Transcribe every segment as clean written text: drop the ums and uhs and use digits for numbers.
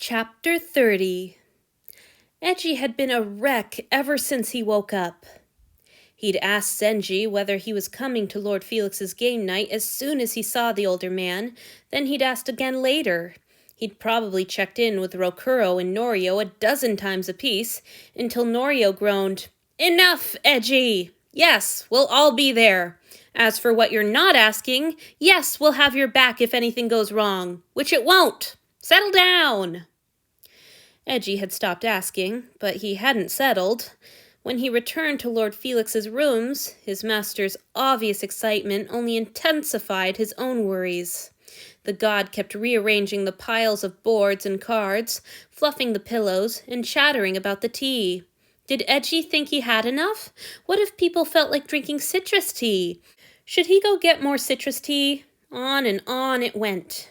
Chapter 30. Eiji had been a wreck ever since he woke up. He'd asked Zenji whether he was coming to Lord Felix's game night as soon as he saw the older man, then he'd asked again later. He'd probably checked in with Rokuro and Norio a dozen times apiece, until Norio groaned, "Enough, Eiji! Yes, we'll all be there. As for what you're not asking, yes, we'll have your back if anything goes wrong, which it won't. Settle down!" Eiji had stopped asking, but he hadn't settled. When he returned to Lord Felix's rooms, his master's obvious excitement only intensified his own worries. The god kept rearranging the piles of boards and cards, fluffing the pillows, and chattering about the tea. Did Eiji think he had enough? What if people felt like drinking citrus tea? Should he go get more citrus tea? On and on it went.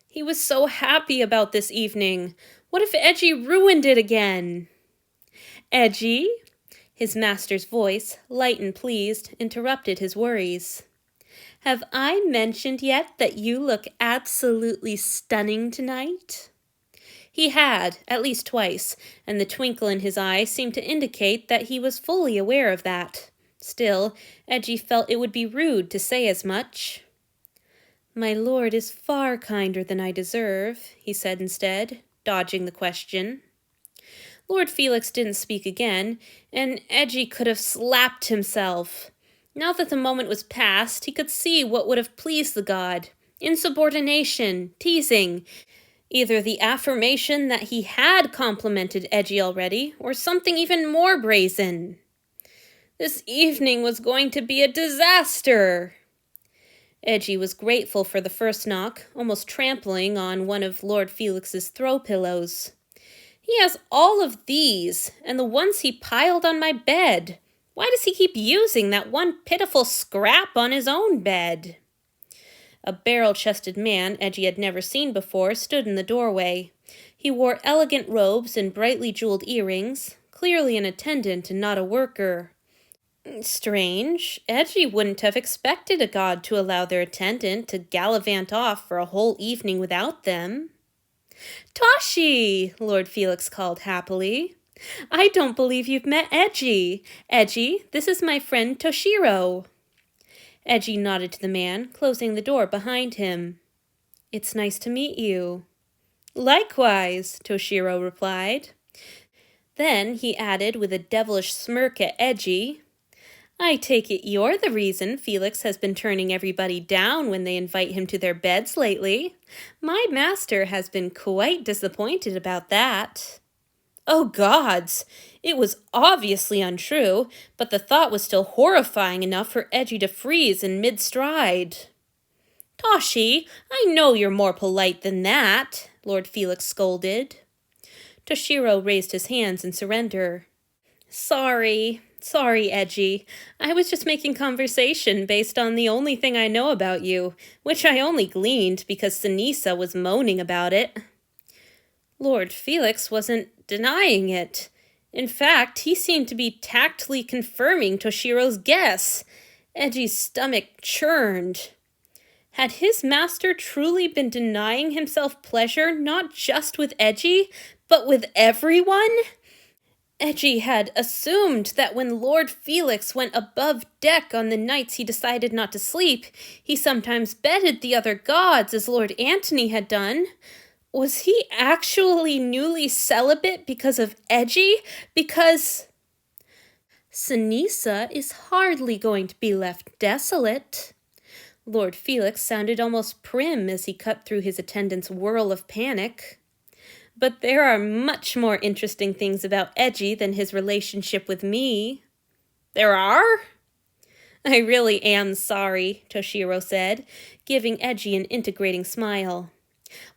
He was so happy about this evening. What if Eiji ruined it again? "Eiji?" His master's voice, light and pleased, interrupted his worries. "Have I mentioned yet that you look absolutely stunning tonight?" He had, at least twice, and the twinkle in his eye seemed to indicate that he was fully aware of that. Still, Eiji felt it would be rude to say as much. "My lord is far kinder than I deserve," he said instead, dodging the question. Lord Felix didn't speak again, and Eiji could have slapped himself. Now that the moment was past, he could see what would have pleased the god. Insubordination, teasing, either the affirmation that he had complimented Eiji already, or something even more brazen. This evening was going to be a disaster. Eiji was grateful for the first knock, almost trampling on one of Lord Felix's throw pillows. "He has all of these, and the ones he piled on my bed. Why does he keep using that one pitiful scrap on his own bed?" A barrel-chested man Eiji had never seen before stood in the doorway. He wore elegant robes and brightly jeweled earrings, clearly an attendant and not a worker. Strange. Eiji wouldn't have expected a god to allow their attendant to gallivant off for a whole evening without them. "Toshi!" Lord Felix called happily. "I don't believe you've met Eiji. Eiji, this is my friend Toshiro." Eiji nodded to the man, closing the door behind him. "It's nice to meet you." "Likewise," Toshiro replied. Then he added with a devilish smirk at Eiji, "I take it you're the reason Felix has been turning everybody down when they invite him to their beds lately. My master has been quite disappointed about that." Oh gods! It was obviously untrue, but the thought was still horrifying enough for Eiji to freeze in mid-stride. "Toshi, I know you're more polite than that," Lord Felix scolded. Toshiro raised his hands in surrender. Sorry, Eiji. I was just making conversation based on the only thing I know about you, which I only gleaned because Sinisa was moaning about it." Lord Felix wasn't denying it. In fact, he seemed to be tactfully confirming Toshiro's guess. Eiji's stomach churned. Had his master truly been denying himself pleasure not just with Eiji, but with everyone? Eiji had assumed that when Lord Felix went above deck on the nights he decided not to sleep, he sometimes bedded the other gods as Lord Antony had done. Was he actually newly celibate because of Eiji? Because Sinisa is hardly going to be left desolate. Lord Felix sounded almost prim as he cut through his attendant's whirl of panic. But there are much more interesting things about Eiji than his relationship with me. "There are?" "I really am sorry," Toshiro said, giving Eiji an integrating smile.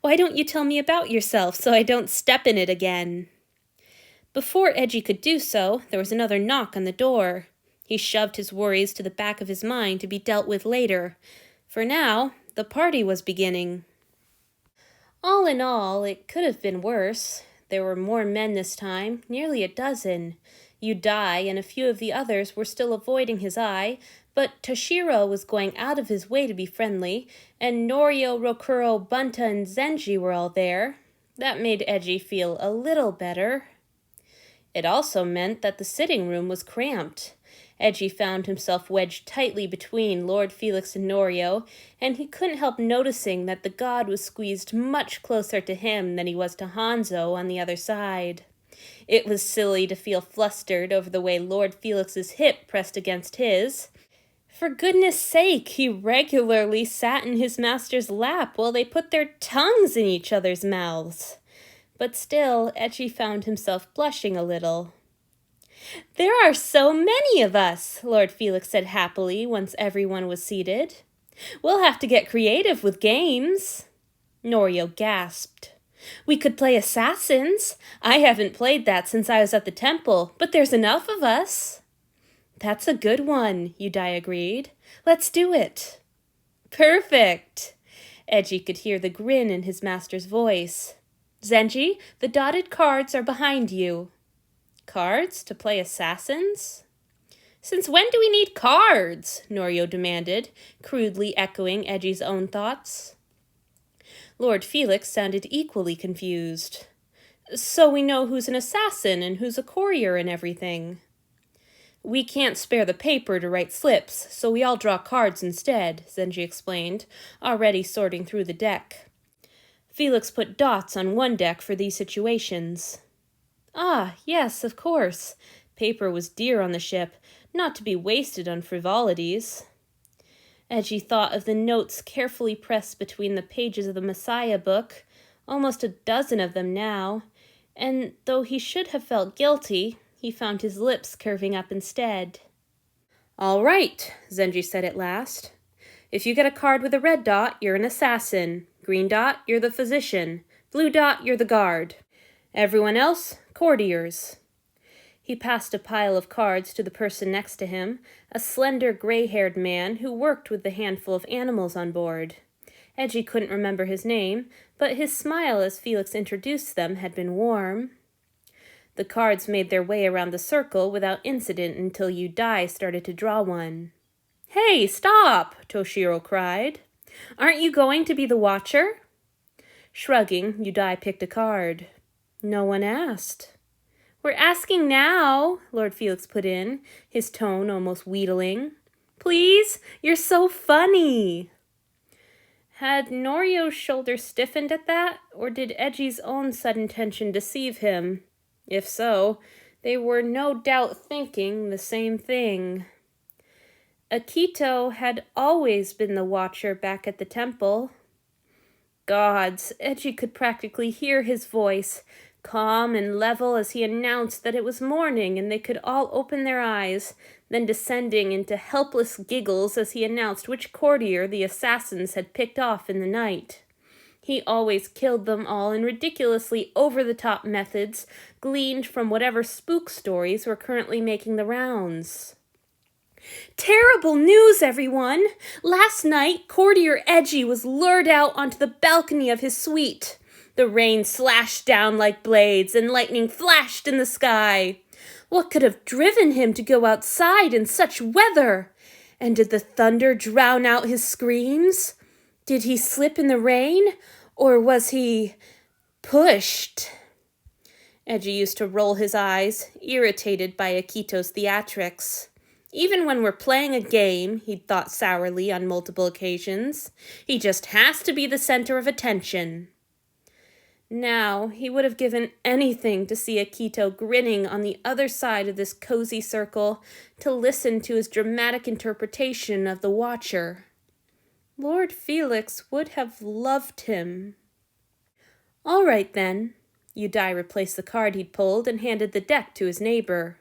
"Why don't you tell me about yourself so I don't step in it again?" Before Eiji could do so, there was another knock on the door. He shoved his worries to the back of his mind to be dealt with later. For now, the party was beginning. All in all, it could have been worse. There were more men this time, nearly a dozen. Yudai and a few of the others were still avoiding his eye, but Toshiro was going out of his way to be friendly, and Norio, Rokuro, Bunta, and Zenji were all there. That made Eiji feel a little better. It also meant that the sitting room was cramped. Eiji found himself wedged tightly between Lord Felix and Norio, and he couldn't help noticing that the god was squeezed much closer to him than he was to Hanzo on the other side. It was silly to feel flustered over the way Lord Felix's hip pressed against his. For goodness sake, he regularly sat in his master's lap while they put their tongues in each other's mouths. But still, Eiji found himself blushing a little. "There are so many of us," Lord Felix said happily once everyone was seated. "We'll have to get creative with games." Norio gasped. "We could play assassins. I haven't played that since I was at the temple, but there's enough of us." "That's a good one," Yudai agreed. "Let's do it." "Perfect." Eiji could hear the grin in his master's voice. "Zenji, the dotted cards are behind you." "Cards to play assassins?" "Since when do we need cards?" Norio demanded, crudely echoing Eiji's own thoughts. Lord Felix sounded equally confused. "So we know who's an assassin and who's a courier and everything." "We can't spare the paper to write slips, so we all draw cards instead," Zenji explained, already sorting through the deck. Felix put dots on one deck for these situations. "Ah, yes, of course. Paper was dear on the ship, not to be wasted on frivolities." Eiji thought of the notes carefully pressed between the pages of the Messiah book, almost a dozen of them now, and though he should have felt guilty, he found his lips curving up instead. "All right," Zenji said at last. "If you get a card with a red dot, you're an assassin. Green dot, you're the physician. Blue dot, you're the guard. Everyone else, courtiers." He passed a pile of cards to the person next to him, a slender gray-haired man who worked with the handful of animals on board. Eiji couldn't remember his name, but his smile as Felix introduced them had been warm. The cards made their way around the circle without incident until Yudai started to draw one. "Hey, stop!" Toshiro cried. "Aren't you going to be the watcher?" Shrugging, Yudai picked a card. "No one asked." "We're asking now," Lord Felix put in, his tone almost wheedling. "Please, you're so funny." Had Norio's shoulder stiffened at that, or did Eiji's own sudden tension deceive him? If so, they were no doubt thinking the same thing. Akito had always been the watcher back at the temple. Gods, Eiji could practically hear his voice, calm and level as he announced that it was morning and they could all open their eyes, then descending into helpless giggles as he announced which courtier the assassins had picked off in the night. He always killed them all in ridiculously over-the-top methods gleaned from whatever spook stories were currently making the rounds. "Terrible news, everyone! Last night, Courtier Eiji was lured out onto the balcony of his suite. The rain slashed down like blades, and lightning flashed in the sky. What could have driven him to go outside in such weather? And did the thunder drown out his screams? Did he slip in the rain? Or was he pushed?" Eiji used to roll his eyes, irritated by Akito's theatrics. "Even when we're playing a game," he'd thought sourly on multiple occasions, "he just has to be the center of attention." Now, he would have given anything to see Akito grinning on the other side of this cozy circle to listen to his dramatic interpretation of the Watcher. Lord Felix would have loved him. "All right, then." Yudai replaced the card he'd pulled and handed the deck to his neighbor.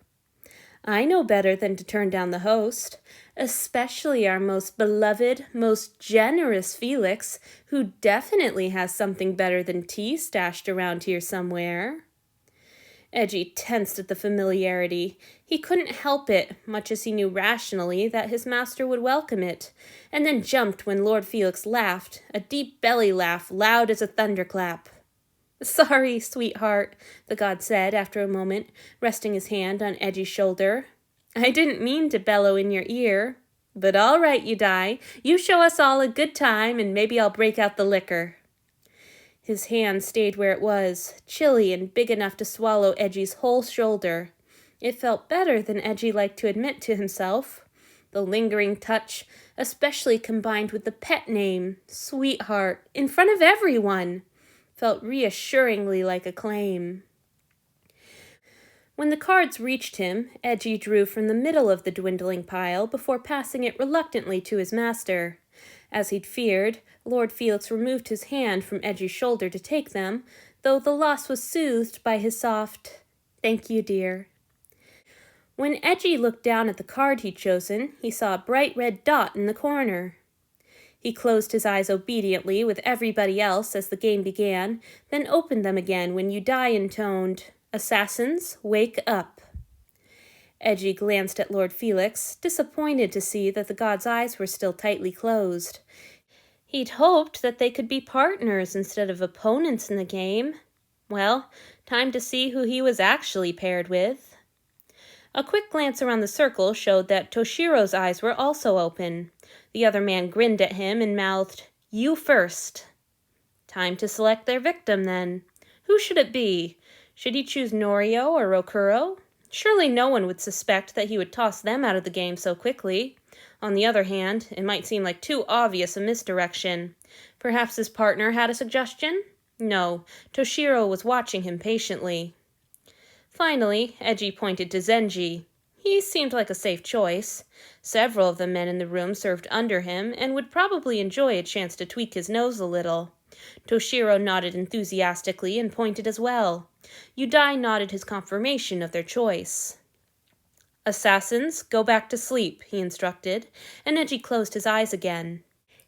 "I know better than to turn down the host, especially our most beloved, most generous Felix, who definitely has something better than tea stashed around here somewhere." Eiji tensed at the familiarity. He couldn't help it, much as he knew rationally that his master would welcome it, and then jumped when Lord Felix laughed, a deep belly laugh loud as a thunderclap. "Sorry, sweetheart," the god said after a moment, resting his hand on Eiji's shoulder. "I didn't mean to bellow in your ear. But all right, Yudai, you show us all a good time and maybe I'll break out the liquor." His hand stayed where it was, chilly and big enough to swallow Eji's whole shoulder. It felt better than Eiji liked to admit to himself. The lingering touch, especially combined with the pet name, Sweetheart, in front of everyone, felt reassuringly like a claim. When the cards reached him, Eiji drew from the middle of the dwindling pile before passing it reluctantly to his master. As he'd feared, Lord Felix removed his hand from Eji's shoulder to take them, though the loss was soothed by his soft, "Thank you, dear." When Eiji looked down at the card he'd chosen, he saw a bright red dot in the corner. He closed his eyes obediently with everybody else as the game began, then opened them again when Yudai intoned, "Assassins, wake up." Eiji glanced at Lord Felix, disappointed to see that the god's eyes were still tightly closed. He'd hoped that they could be partners instead of opponents in the game. Well, time to see who he was actually paired with. A quick glance around the circle showed that Toshiro's eyes were also open. The other man grinned at him and mouthed, "You first." Time to select their victim, then. Who should it be? Should he choose Norio or Rokuro? Surely no one would suspect that he would toss them out of the game so quickly. On the other hand, it might seem like too obvious a misdirection. Perhaps his partner had a suggestion? No, Toshiro was watching him patiently. Finally, Eiji pointed to Zenji. He seemed like a safe choice. Several of the men in the room served under him and would probably enjoy a chance to tweak his nose a little. Toshiro nodded enthusiastically and pointed as well. Yudai nodded his confirmation of their choice. "Assassins, go back to sleep," he instructed, and Eiji closed his eyes again.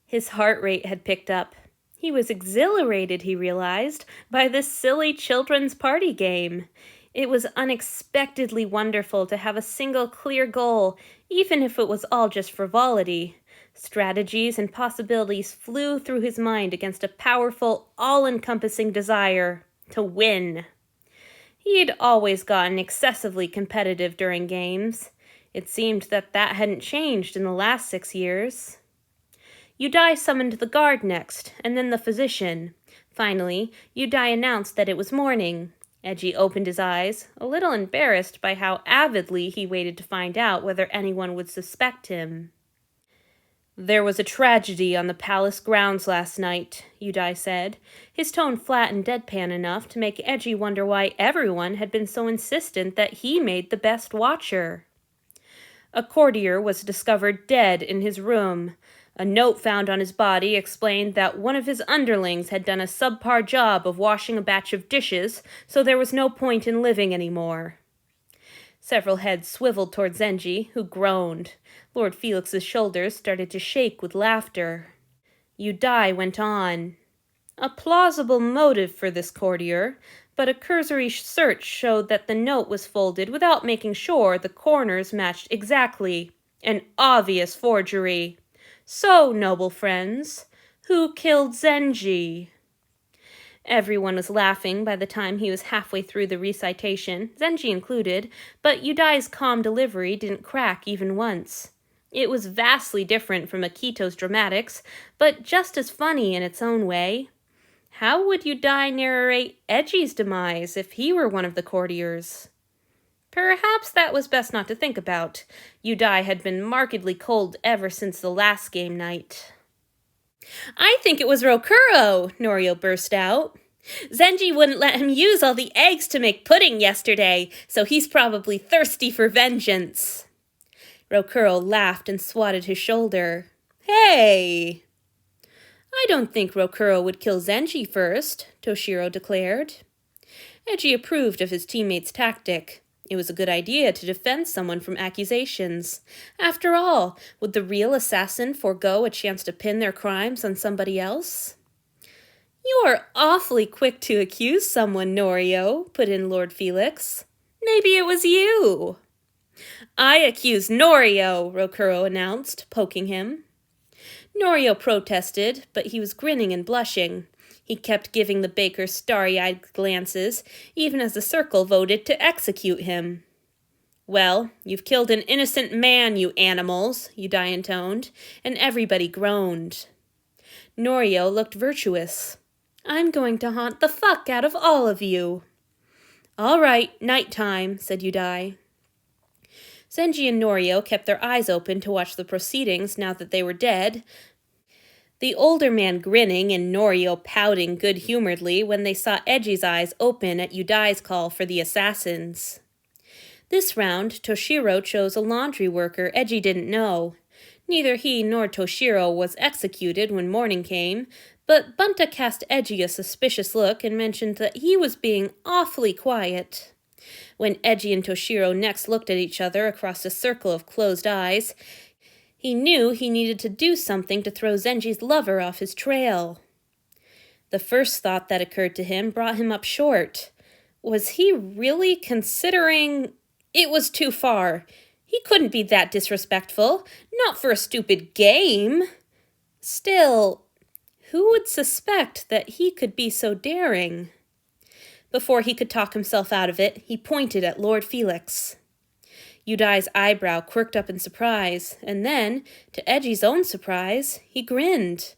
His heart rate had picked up. He was exhilarated, he realized, by this silly children's party game. It was unexpectedly wonderful to have a single clear goal, even if it was all just frivolity. Strategies and possibilities flew through his mind against a powerful, all-encompassing desire to win. He had always gotten excessively competitive during games. It seemed that hadn't changed in the last 6 years. Yudai summoned the guard next, and then the physician. Finally, Yudai announced that it was morning. Eiji opened his eyes, a little embarrassed by how avidly he waited to find out whether anyone would suspect him. "There was a tragedy on the palace grounds last night," Yudai said, his tone flat and deadpan enough to make Eiji wonder why everyone had been so insistent that he made the best watcher. "A courtier was discovered dead in his room. A note found on his body explained that one of his underlings had done a subpar job of washing a batch of dishes, so there was no point in living anymore." Several heads swiveled toward Zenji, who groaned. Lord Felix's shoulders started to shake with laughter. Yudai went on. "A plausible motive for this courtier, but a cursory search showed that the note was folded without making sure the corners matched exactly. An obvious forgery. So, noble friends, who killed Zenji?" Everyone was laughing by the time he was halfway through the recitation, Zenji included, but Yudai's calm delivery didn't crack even once. It was vastly different from Akito's dramatics, but just as funny in its own way. How would Yudai narrate Eji's demise if he were one of the courtiers? Perhaps that was best not to think about. Yudai had been markedly cold ever since the last game night. "I think it was Rokuro," Norio burst out. "Zenji wouldn't let him use all the eggs to make pudding yesterday, so he's probably thirsty for vengeance." Rokuro laughed and swatted his shoulder. "Hey!" "I don't think Rokuro would kill Zenji first," Toshiro declared. Eiji approved of his teammate's tactic. It was a good idea to defend someone from accusations. After all, would the real assassin forego a chance to pin their crimes on somebody else? "You are awfully quick to accuse someone, Norio," put in Lord Felix. "Maybe it was you." "I accuse Norio," Rokuro announced, poking him. Norio protested, but he was grinning and blushing. He kept giving the baker starry-eyed glances, even as the circle voted to execute him. "Well, you've killed an innocent man, you animals," Yudai intoned, and everybody groaned. Norio looked virtuous. I'm going to haunt the fuck out of all of you. All right, nighttime, said Yudai. Zenji and Norio kept their eyes open to watch the proceedings now that they were dead, the older man grinning and Norio pouting good-humoredly when they saw Eji's eyes open at Yudai's call for the assassins. This round, Toshiro chose a laundry worker Eiji didn't know. Neither he nor Toshiro was executed when morning came, but Bunta cast Eiji a suspicious look and mentioned that he was being awfully quiet. When Eiji and Toshiro next looked at each other across a circle of closed eyes, he knew he needed to do something to throw Zenji's lover off his trail. The first thought that occurred to him brought him up short. Was he really considering... It was too far. He couldn't be that disrespectful, not for a stupid game. Still, who would suspect that he could be so daring? Before he could talk himself out of it, he pointed at Lord Felix. Yudai's eyebrow quirked up in surprise, and then, to Eji's own surprise, he grinned.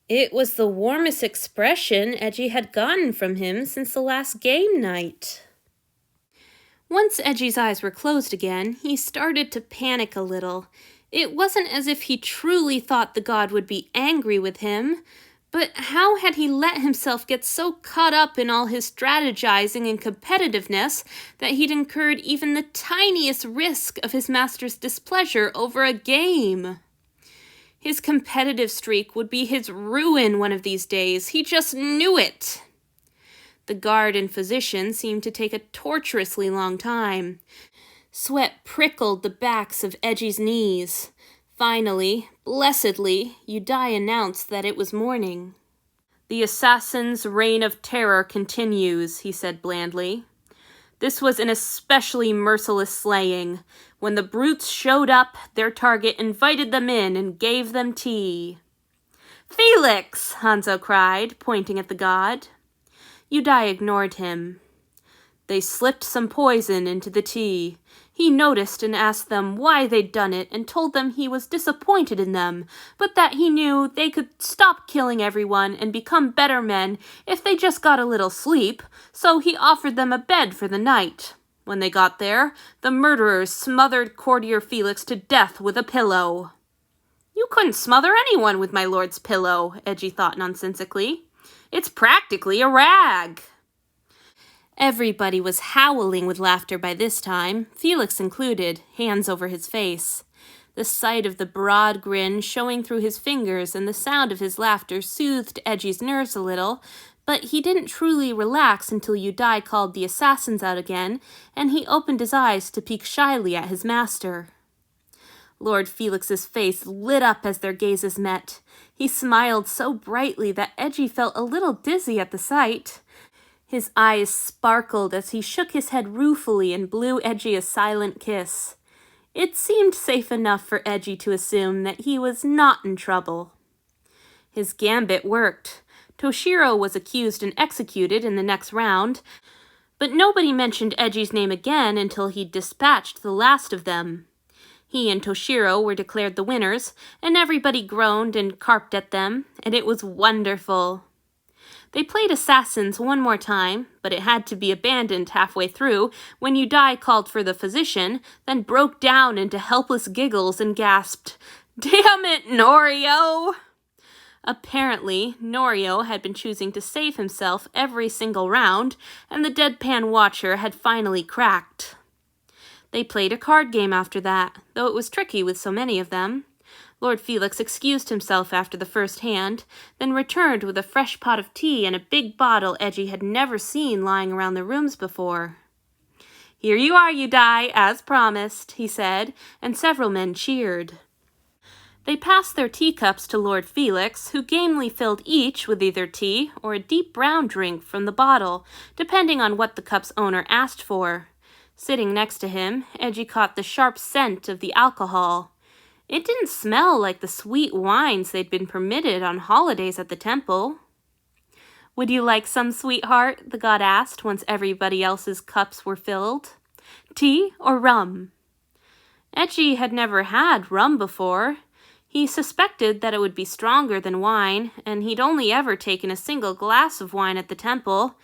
It was the warmest expression Eiji had gotten from him since the last game night. Once Eji's eyes were closed again, he started to panic a little. It wasn't as if he truly thought the god would be angry with him, but how had he let himself get so caught up in all his strategizing and competitiveness that he'd incurred even the tiniest risk of his master's displeasure over a game? His competitive streak would be his ruin one of these days. He just knew it. The guard and physician seemed to take a torturously long time. Sweat prickled the backs of Eji's knees. Finally, blessedly, Yudai announced that it was morning. "The assassin's reign of terror continues," he said blandly. "This was an especially merciless slaying. When the brutes showed up, their target invited them in and gave them tea." "Felix!" Hanzo cried, pointing at the god. Yudai ignored him. "They slipped some poison into the tea. He noticed and asked them why they'd done it and told them he was disappointed in them, but that he knew they could stop killing everyone and become better men if they just got a little sleep, so he offered them a bed for the night. When they got there, the murderers smothered Courtier Felix to death with a pillow." "You couldn't smother anyone with my lord's pillow," Eiji thought nonsensically. "It's practically a rag." Everybody was howling with laughter by this time, Felix included, hands over his face. The sight of the broad grin showing through his fingers and the sound of his laughter soothed Eji's nerves a little, but he didn't truly relax until Yudai called the assassins out again, and he opened his eyes to peek shyly at his master. Lord Felix's face lit up as their gazes met. He smiled so brightly that Eiji felt a little dizzy at the sight. His eyes sparkled as he shook his head ruefully and blew Eiji a silent kiss. It seemed safe enough for Eiji to assume that he was not in trouble. His gambit worked. Toshiro was accused and executed in the next round, but nobody mentioned Eji's name again until he'd dispatched the last of them. He and Toshiro were declared the winners, and everybody groaned and carped at them, and it was wonderful. They played assassins one more time, but it had to be abandoned halfway through when Yudai called for the physician, then broke down into helpless giggles and gasped, "Damn it, Norio!" Apparently, Norio had been choosing to save himself every single round, and the deadpan watcher had finally cracked. They played a card game after that, though it was tricky with so many of them. Lord Felix excused himself after the first hand, then returned with a fresh pot of tea and a big bottle Eiji had never seen lying around the rooms before. "Here you are, Yudai, as promised," he said, and several men cheered. They passed their teacups to Lord Felix, who gamely filled each with either tea or a deep brown drink from the bottle, depending on what the cup's owner asked for. Sitting next to him, Eiji caught the sharp scent of the alcohol. It didn't smell like the sweet wines they'd been permitted on holidays at the temple. "Would you like some, sweetheart?" the god asked once everybody else's cups were filled. "Tea or rum?" Eiji had never had rum before. He suspected that it would be stronger than wine, and he'd only ever taken a single glass of wine at the temple.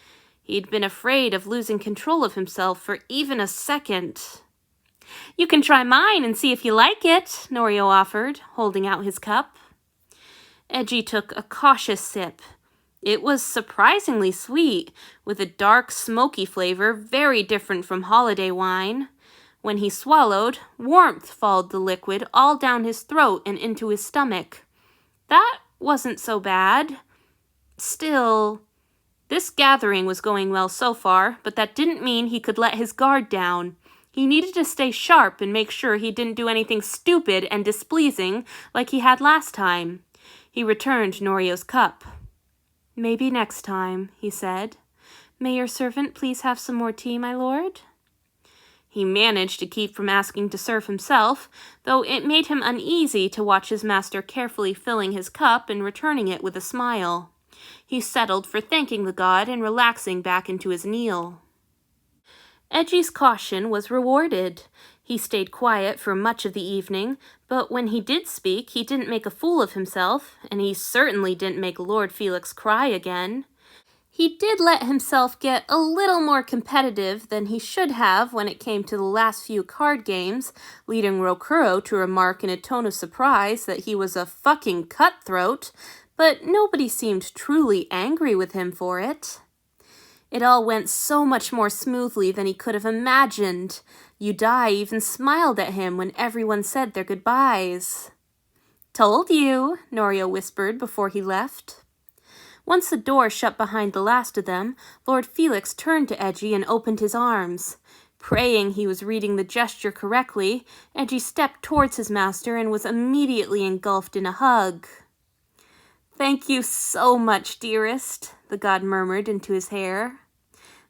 He'd been afraid of losing control of himself for even a second. "You can try mine and see if you like it," Norio offered, holding out his cup. Eiji took a cautious sip. It was surprisingly sweet, with a dark, smoky flavor very different from holiday wine. When he swallowed, warmth followed the liquid all down his throat and into his stomach. That wasn't so bad. Still, this gathering was going well so far, but that didn't mean he could let his guard down. He needed to stay sharp and make sure he didn't do anything stupid and displeasing like he had last time. He returned Norio's cup. "Maybe next time," he said. "May your servant please have some more tea, my lord?" He managed to keep from asking to serve himself, though it made him uneasy to watch his master carefully filling his cup and returning it with a smile. He settled for thanking the god and relaxing back into his meal. Eji's caution was rewarded. He stayed quiet for much of the evening, but when he did speak, he didn't make a fool of himself, and he certainly didn't make Lord Felix cry again. He did let himself get a little more competitive than he should have when it came to the last few card games, leading Rokuro to remark in a tone of surprise that he was a fucking cutthroat, but nobody seemed truly angry with him for it. It all went so much more smoothly than he could have imagined. Yudai even smiled at him when everyone said their goodbyes. "Told you," Norio whispered before he left. Once the door shut behind the last of them, Lord Felix turned to Eiji and opened his arms. Praying he was reading the gesture correctly, Eiji stepped towards his master and was immediately engulfed in a hug. "Thank you so much, dearest," the god murmured into his hair.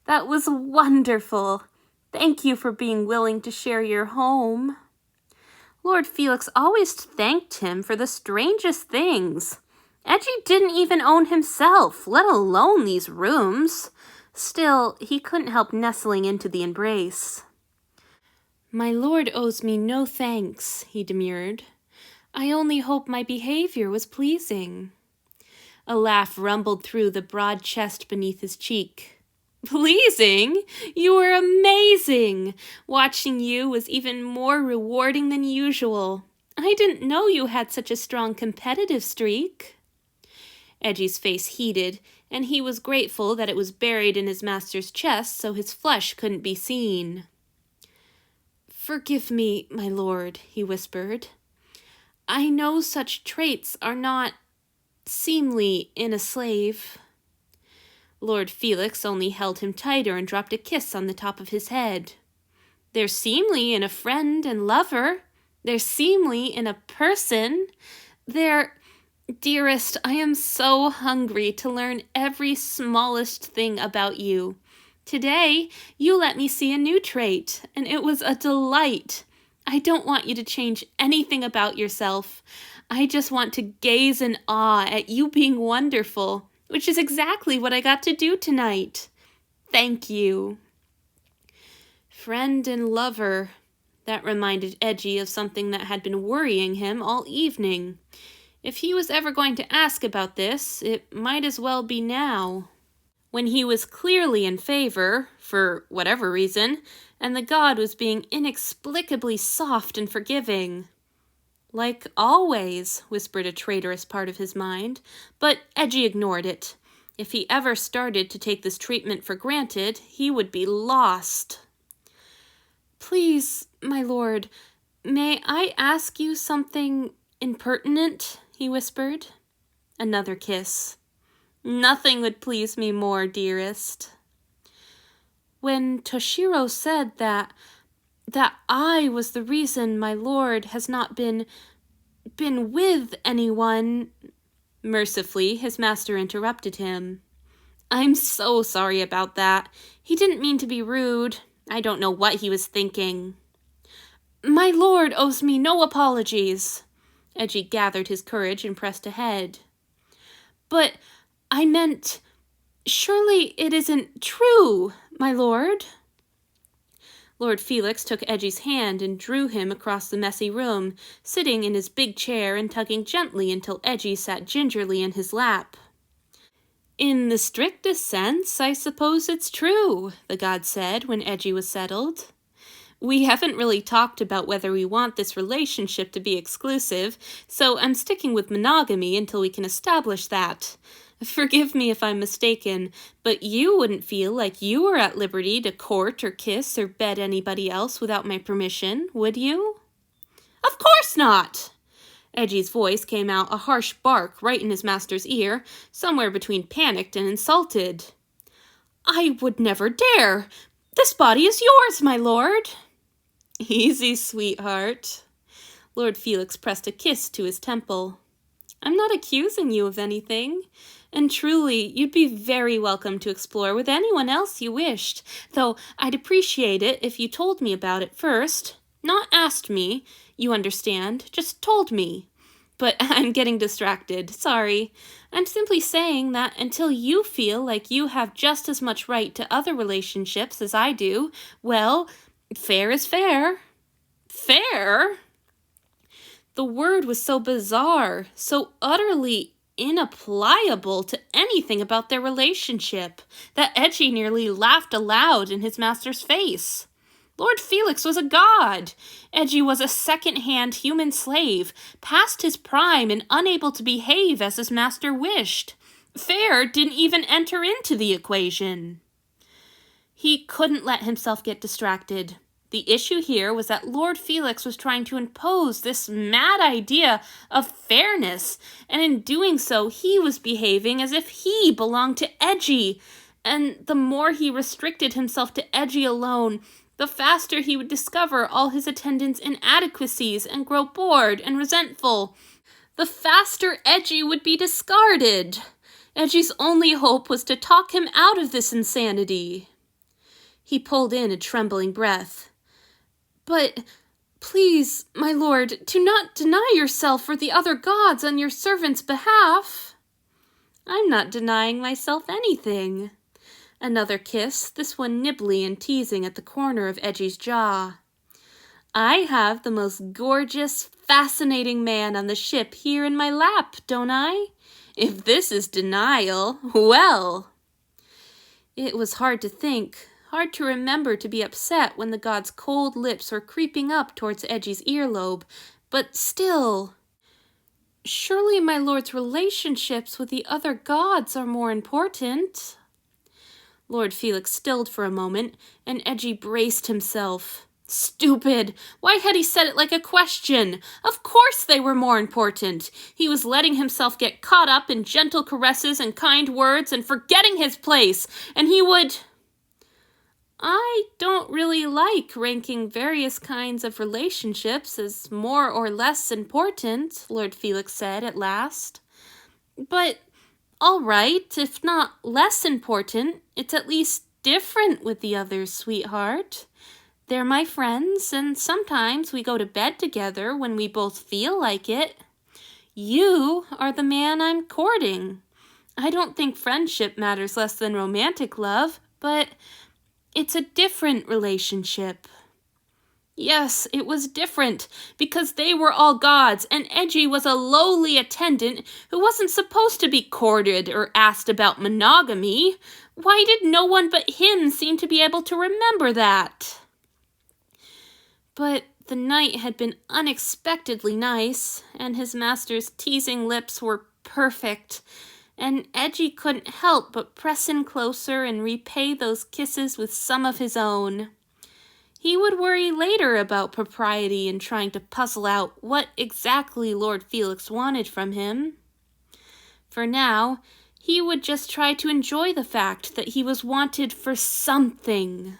"That was wonderful. Thank you for being willing to share your home." Lord Felix always thanked him for the strangest things. Eiji didn't even own himself, let alone these rooms. Still, he couldn't help nestling into the embrace. "My lord owes me no thanks," he demurred. "I only hope my behavior was pleasing." A laugh rumbled through the broad chest beneath his cheek. "Pleasing? You were amazing! Watching you was even more rewarding than usual. I didn't know you had such a strong competitive streak." Eji's face heated, and he was grateful that it was buried in his master's chest so his flesh couldn't be seen. "Forgive me, my lord," he whispered. "I know such traits are not seemly in a slave." Lord Felix only held him tighter and dropped a kiss on the top of his head. "They're seemly in a friend and lover. They're seemly in a person. Dearest, I am so hungry to learn every smallest thing about you. Today, you let me see a new trait, and it was a delight. I don't want you to change anything about yourself. I just want to gaze in awe at you being wonderful, which is exactly what I got to do tonight. Thank you." Friend and lover. That reminded Eiji of something that had been worrying him all evening. If he was ever going to ask about this, it might as well be now. When he was clearly in favor, for whatever reason, and the god was being inexplicably soft and forgiving. "Like always," whispered a traitorous part of his mind, but Eiji ignored it. If he ever started to take this treatment for granted, he would be lost. "Please, my lord, may I ask you something impertinent?" he whispered. Another kiss. "Nothing would please me more, dearest." "When Toshiro said that I was the reason my lord has not been with anyone..." Mercifully, his master interrupted him. "I'm so sorry about that. He didn't mean to be rude. I don't know what he was thinking." "My lord owes me no apologies." Eiji gathered his courage and pressed ahead. "But I meant, surely it isn't true, my lord?" Lord Felix took Edgy's hand and drew him across the messy room, sitting in his big chair and tugging gently until Edgy sat gingerly in his lap. "In the strictest sense, I suppose it's true," the god said when Edgy was settled. "We haven't really talked about whether we want this relationship to be exclusive, so I'm sticking with monogamy until we can establish that. Forgive me if I'm mistaken, but you wouldn't feel like you were at liberty to court or kiss or bed anybody else without my permission, would you?" "Of course not!" Edgy's voice came out a harsh bark right in his master's ear, somewhere between panicked and insulted. "I would never dare! This body is yours, my lord!" "Easy, sweetheart." Lord Felix pressed a kiss to his temple. "I'm not accusing you of anything, and truly, you'd be very welcome to explore with anyone else you wished, though I'd appreciate it if you told me about it first. Not asked me, you understand, just told me. But I'm getting distracted, sorry. I'm simply saying that until you feel like you have just as much right to other relationships as I do, well, fair is fair." "Fair?" The word was so bizarre, so utterly inapplicable to anything about their relationship, that Edgy nearly laughed aloud in his master's face. Lord Felix was a god. Edgy was a second-hand human slave, past his prime and unable to behave as his master wished. Fair didn't even enter into the equation. He couldn't let himself get distracted. The issue here was that Lord Felix was trying to impose this mad idea of fairness, and in doing so, he was behaving as if he belonged to Edgy. And the more he restricted himself to Edgy alone, the faster he would discover all his attendants' inadequacies and grow bored and resentful. The faster Edgy would be discarded. Edgy's only hope was to talk him out of this insanity. He pulled in a trembling breath. "But, please, my lord, do not deny yourself for the other gods on your servant's behalf." "I'm not denying myself anything." Another kiss, this one nibbly and teasing at the corner of Edgy's jaw. "I have the most gorgeous, fascinating man on the ship here in my lap, don't I? If this is denial, well." It was hard to think. Hard to remember to be upset when the god's cold lips were creeping up towards Edgy's earlobe, but still. "Surely my lord's relationships with the other gods are more important." Lord Felix stilled for a moment, and Edgy braced himself. Stupid! Why had he said it like a question? Of course they were more important. He was letting himself get caught up in gentle caresses and kind words and forgetting his place, and he would... "I don't really like ranking various kinds of relationships as more or less important," Lord Felix said at last. "But, all right, if not less important, it's at least different with the others, sweetheart. They're my friends, and sometimes we go to bed together when we both feel like it. You are the man I'm courting. I don't think friendship matters less than romantic love, but... it's a different relationship." Yes, it was different, because they were all gods, and Edgy was a lowly attendant who wasn't supposed to be courted or asked about monogamy. Why did no one but him seem to be able to remember that? But the night had been unexpectedly nice, and his master's teasing lips were perfect, and Edgy couldn't help but press in closer and repay those kisses with some of his own. He would worry later about propriety in trying to puzzle out what exactly Lord Felix wanted from him. For now, he would just try to enjoy the fact that he was wanted for something.